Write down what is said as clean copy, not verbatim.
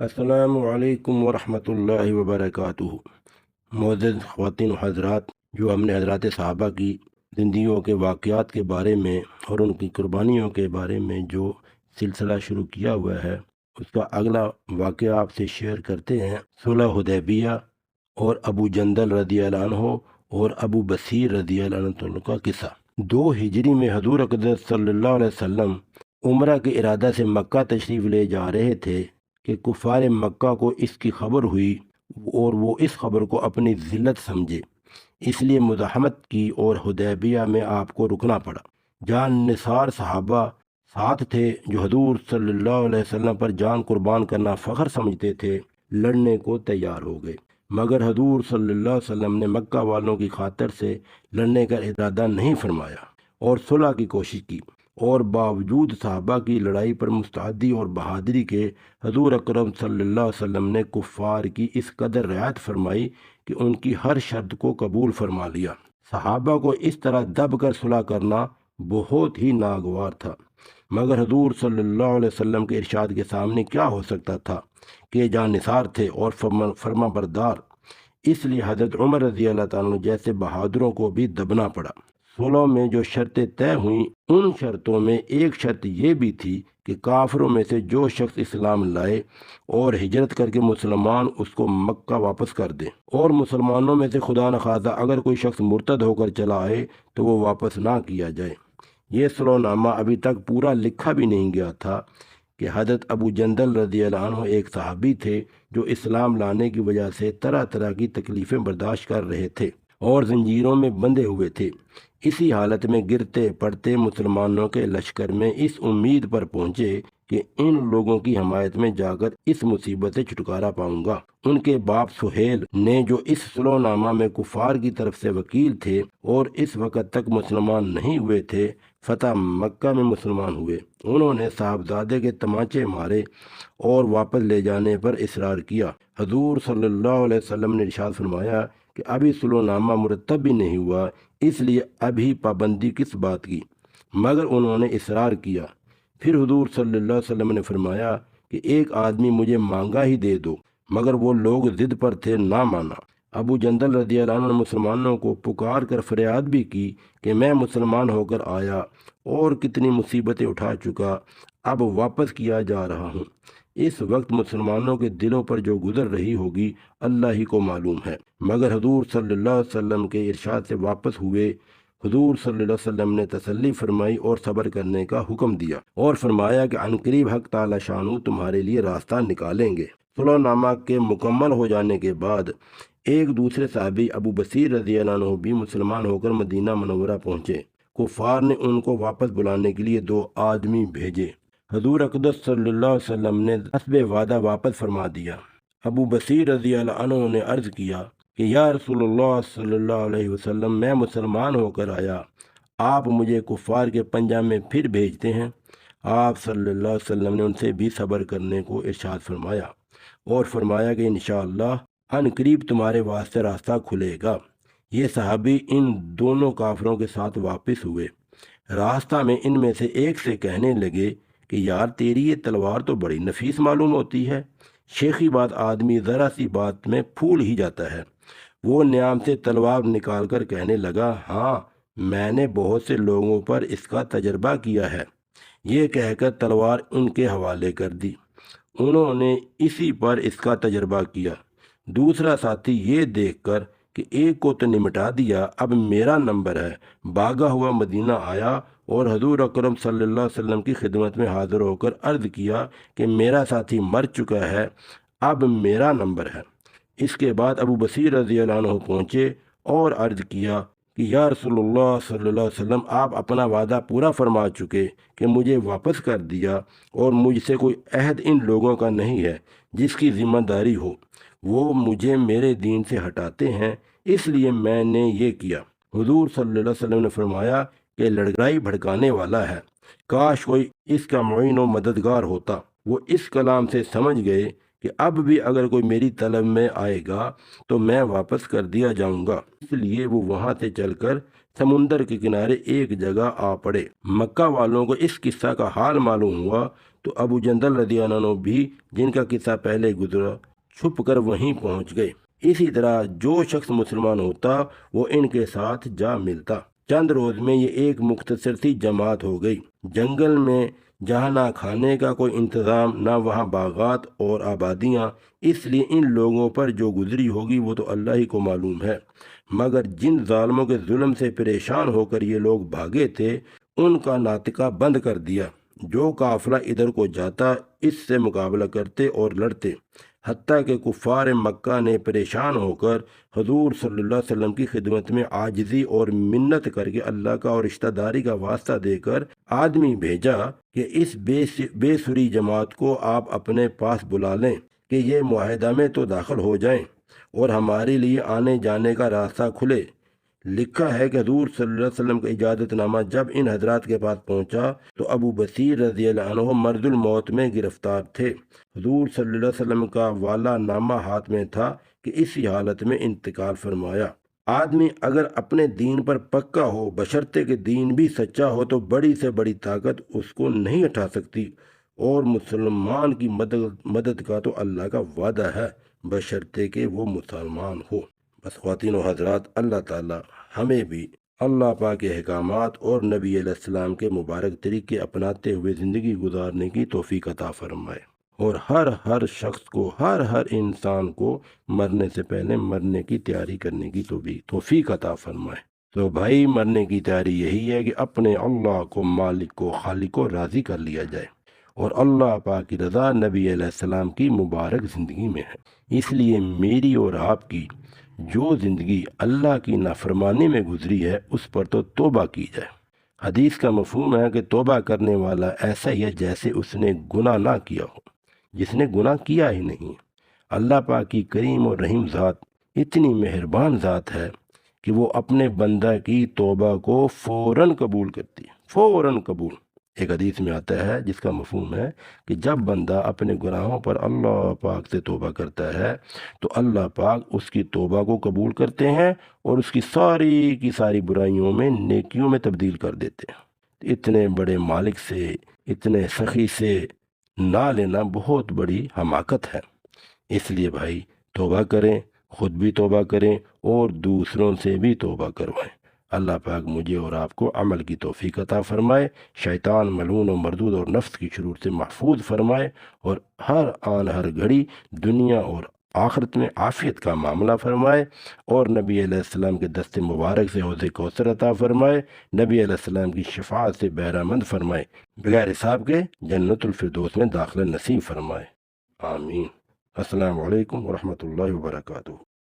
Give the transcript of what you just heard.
السلام علیکم ورحمۃ اللہ وبرکاتہ۔ معزز خواتین و حضرات، جو ہم نے حضرات صحابہ کی زندگیوں کے واقعات کے بارے میں اور ان کی قربانیوں کے بارے میں جو سلسلہ شروع کیا ہوا ہے، اس کا اگلا واقعہ آپ سے شیئر کرتے ہیں۔ صلح حدیبیہ اور ابو جندل رضی اللہ عنہ اور ابو بصیر رضی اللہ عنہ کا قصہ۔ 2 ہجری میں حضور اقدس صلی اللہ علیہ وسلم عمرہ کے ارادہ سے مکہ تشریف لے جا رہے تھے کہ کفار مکہ کو اس کی خبر ہوئی اور وہ اس خبر کو اپنی ذلت سمجھے، اس لیے مزاحمت کی اور حدیبیہ میں آپ کو رکنا پڑا۔ جان نثار صحابہ ساتھ تھے جو حضور صلی اللہ علیہ وسلم پر جان قربان کرنا فخر سمجھتے تھے، لڑنے کو تیار ہو گئے، مگر حضور صلی اللہ علیہ وسلم نے مکہ والوں کی خاطر سے لڑنے کا ارادہ نہیں فرمایا اور صلح کی کوشش کی، اور باوجود صحابہ کی لڑائی پر مستعدی اور بہادری کے حضور اکرم صلی اللہ علیہ وسلم نے کفار کی اس قدر رعایت فرمائی کہ ان کی ہر شرط کو قبول فرما لیا۔ صحابہ کو اس طرح دب کر صلح کرنا بہت ہی ناگوار تھا، مگر حضور صلی اللہ علیہ وسلم کے ارشاد کے سامنے کیا ہو سکتا تھا کہ جان نثار تھے اور فرما بردار، اس لیے حضرت عمر رضی اللہ تعالیٰ جیسے بہادروں کو بھی دبنا پڑا۔ صلح میں جو شرطیں طے ہوئیں، ان شرطوں میں ایک شرط یہ بھی تھی کہ کافروں میں سے جو شخص اسلام لائے اور ہجرت کر کے مسلمان اس کو مکہ واپس کر دیں، اور مسلمانوں میں سے خدا نخواستہ اگر کوئی شخص مرتد ہو کر چلا آئے تو وہ واپس نہ کیا جائے۔ یہ صلح نامہ ابھی تک پورا لکھا بھی نہیں گیا تھا کہ حضرت ابو جندل رضی اللہ عنہ ایک صحابی تھے جو اسلام لانے کی وجہ سے طرح طرح کی تکلیفیں برداشت کر رہے تھے اور زنجیروں میں بندھے ہوئے تھے۔ اسی حالت میں گرتے پڑتے مسلمانوں کے لشکر میں اس امید پر پہنچے کہ ان لوگوں کی حمایت میں جا کر اس مصیبت سے چھٹکارا پاؤں گا۔ ان کے باپ سہیل نے، جو اس صلح نامہ میں کفار کی طرف سے وکیل تھے اور اس وقت تک مسلمان نہیں ہوئے تھے، فتح مکہ میں مسلمان ہوئے۔ انہوں نے صاحبزادے کے تمانچے مارے اور واپس لے جانے پر اصرار کیا۔ حضور صلی اللہ علیہ وسلم نے ارشاد فرمایا کہ ابھی صلح نامہ مرتب بھی نہیں ہوا، اس لیے ابھی پابندی کس بات کی، مگر انہوں نے اصرار کیا۔ پھر حضور صلی اللہ علیہ وسلم نے فرمایا کہ ایک آدمی مجھے مانگا ہی دے دو، مگر وہ لوگ ضد پر تھے، نہ مانا۔ ابو جندل رضی اللہ عنہ نے مسلمانوں کو پکار کر فریاد بھی کی کہ میں مسلمان ہو کر آیا اور کتنی مصیبتیں اٹھا چکا، اب واپس کیا جا رہا ہوں۔ اس وقت مسلمانوں کے دلوں پر جو گزر رہی ہوگی اللہ ہی کو معلوم ہے، مگر حضور صلی اللہ علیہ وسلم کے ارشاد سے واپس ہوئے۔ حضور صلی اللہ علیہ وسلم نے تسلی فرمائی اور صبر کرنے کا حکم دیا اور فرمایا کہ عنقریب حق تعالی شانہ تمہارے لیے راستہ نکالیں گے۔ صلح نامہ کے مکمل ہو جانے کے بعد ایک دوسرے صحابی ابو بصیر رضی اللہ عنہ بھی مسلمان ہو کر مدینہ منورہ پہنچے۔ کفار نے ان کو واپس بلانے کے لیے 2 آدمی بھیجے۔ حضور اقدس صلی اللہ علیہ وسلم نے حسب وعدہ واپس فرما دیا۔ ابو بصیر رضی اللہ عنہ نے عرض کیا کہ یا رسول اللہ صلی اللہ علیہ وسلم، میں مسلمان ہو کر آیا، آپ مجھے کفار کے پنجہ میں پھر بھیجتے ہیں؟ آپ صلی اللہ علیہ وسلم نے ان سے بھی صبر کرنے کو ارشاد فرمایا اور فرمایا کہ انشاءاللہ عنقریب تمہارے واسطے راستہ کھلے گا۔ یہ صحابی ان دونوں کافروں کے ساتھ واپس ہوئے۔ راستہ میں ان میں سے ایک سے کہنے لگے کہ یار، تیری یہ تلوار تو بڑی نفیس معلوم ہوتی ہے۔ شیخی بات آدمی ذرا سی بات میں پھول ہی جاتا ہے۔ وہ نیام سے تلوار نکال کر کہنے لگا، ہاں، میں نے بہت سے لوگوں پر اس کا تجربہ کیا ہے۔ یہ کہہ کر تلوار ان کے حوالے کر دی۔ انہوں نے اسی پر اس کا تجربہ کیا۔ دوسرا ساتھی یہ دیکھ کر کہ ایک کو تو نمٹا دیا، اب میرا نمبر ہے، بھاگا ہوا مدینہ آیا اور حضور اکرم صلی اللہ علیہ وسلم کی خدمت میں حاضر ہو کر عرض کیا کہ میرا ساتھی مر چکا ہے، اب میرا نمبر ہے۔ اس کے بعد ابو بصیر رضی اللہ عنہ پہنچے اور عرض کیا کہ یا رسول اللہ صلی اللہ علیہ وسلم، آپ اپنا وعدہ پورا فرما چکے کہ مجھے واپس کر دیا، اور مجھ سے کوئی عہد ان لوگوں کا نہیں ہے جس کی ذمہ داری ہو، وہ مجھے میرے دین سے ہٹاتے ہیں، اس لیے میں نے یہ کیا۔ حضور صلی اللہ علیہ وسلم نے فرمایا کہ لڑائی بھڑکانے والا ہے، کاش کوئی اس کا معین و مددگار ہوتا۔ وہ اس کلام سے سمجھ گئے کہ اب بھی اگر کوئی میری طلب میں آئے گا تو میں واپس کر دیا جاؤں گا، اس لیے وہ وہاں سے چل کر سمندر کے کنارے ایک جگہ آ پڑے۔ مکہ والوں کو اس قصہ کا حال معلوم ہوا تو ابو جندل رضی اللہ عنہ بھی، جن کا قصہ پہلے گزرا، چھپ کر وہیں پہنچ گئے۔ اسی طرح جو شخص مسلمان ہوتا وہ ان کے ساتھ جا ملتا۔ چند روز میں یہ ایک مختصر سی جماعت ہو گئی۔ جنگل میں جہاں نہ کھانے کا کوئی انتظام، نہ وہاں باغات اور آبادیاں، اس لیے ان لوگوں پر جو گزری ہوگی وہ تو اللہ ہی کو معلوم ہے۔ مگر جن ظالموں کے ظلم سے پریشان ہو کر یہ لوگ بھاگے تھے، ان کا ناطقہ بند کر دیا۔ جو قافلہ ادھر کو جاتا اس سے مقابلہ کرتے اور لڑتے، حتیٰ کہ کفار مکہ نے پریشان ہو کر حضور صلی اللہ علیہ وسلم کی خدمت میں عاجزی اور منت کر کے اللہ کا اور رشتہ داری کا واسطہ دے کر آدمی بھیجا کہ اس بے سری جماعت کو آپ اپنے پاس بلا لیں کہ یہ معاہدہ میں تو داخل ہو جائیں اور ہمارے لیے آنے جانے کا راستہ کھلے۔ لکھا ہے کہ حضور صلی اللہ علیہ وسلم کا اجازت نامہ جب ان حضرات کے پاس پہنچا تو ابو بصیر رضی اللہ عنہ مرض الموت میں گرفتار تھے۔ حضور صلی اللہ علیہ وسلم کا والا نامہ ہاتھ میں تھا کہ اسی حالت میں انتقال فرمایا۔ آدمی اگر اپنے دین پر پکا ہو، بشرطے کہ دین بھی سچا ہو، تو بڑی سے بڑی طاقت اس کو نہیں اٹھا سکتی، اور مسلمان کی مدد کا تو اللہ کا وعدہ ہے، بشرطے کہ وہ مسلمان ہو۔ بس خواتین و حضرات، اللہ تعالی ہمیں بھی اللہ پاک کے احکامات اور نبی علیہ السلام کے مبارک طریقے اپناتے ہوئے زندگی گزارنے کی توفیق عطا فرمائے، اور ہر شخص کو، ہر انسان کو مرنے سے پہلے مرنے کی تیاری کرنے کی توفیق عطا فرمائے۔ تو بھائی، مرنے کی تیاری یہی ہے کہ اپنے اللہ کو، مالک کو، خالق کو راضی کر لیا جائے، اور اللہ پاک کی رضا نبی علیہ السلام کی مبارک زندگی میں ہے۔ اس لیے میری اور آپ کی جو زندگی اللہ کی نافرمانی میں گزری ہے، اس پر تو توبہ کی جائے۔ حدیث کا مفہوم ہے کہ توبہ کرنے والا ایسا ہی ہے جیسے اس نے گناہ نہ کیا ہو، جس نے گناہ کیا ہی نہیں۔ اللہ پاک کی کریم اور رحیم ذات اتنی مہربان ذات ہے کہ وہ اپنے بندہ کی توبہ کو فوراً قبول کرتی ہے، فوراً قبول۔ ایک حدیث میں آتا ہے جس کا مفہوم ہے کہ جب بندہ اپنے گناہوں پر اللہ پاک سے توبہ کرتا ہے تو اللہ پاک اس کی توبہ کو قبول کرتے ہیں اور اس کی ساری کی ساری برائیوں میں نیکیوں میں تبدیل کر دیتے ہیں۔ اتنے بڑے مالک سے، اتنے سخی سے نہ لینا بہت بڑی حماقت ہے۔ اس لیے بھائی، توبہ کریں، خود بھی توبہ کریں اور دوسروں سے بھی توبہ کروائیں۔ اللہ پاک مجھے اور آپ کو عمل کی توفیق عطا فرمائے، شیطان ملعون و مردود اور نفس کی شرور سے محفوظ فرمائے، اور ہر گھڑی دنیا اور آخرت میں عافیت کا معاملہ فرمائے، اور نبی علیہ السلام کے دست مبارک سے حوض کوثر عطا فرمائے، نبی علیہ السلام کی شفاعت سے بہرہ مند فرمائے، بغیر حساب کے جنت الفردوس میں داخلہ نصیب فرمائے، آمین۔ السلام علیکم ورحمۃ اللہ وبرکاتہ۔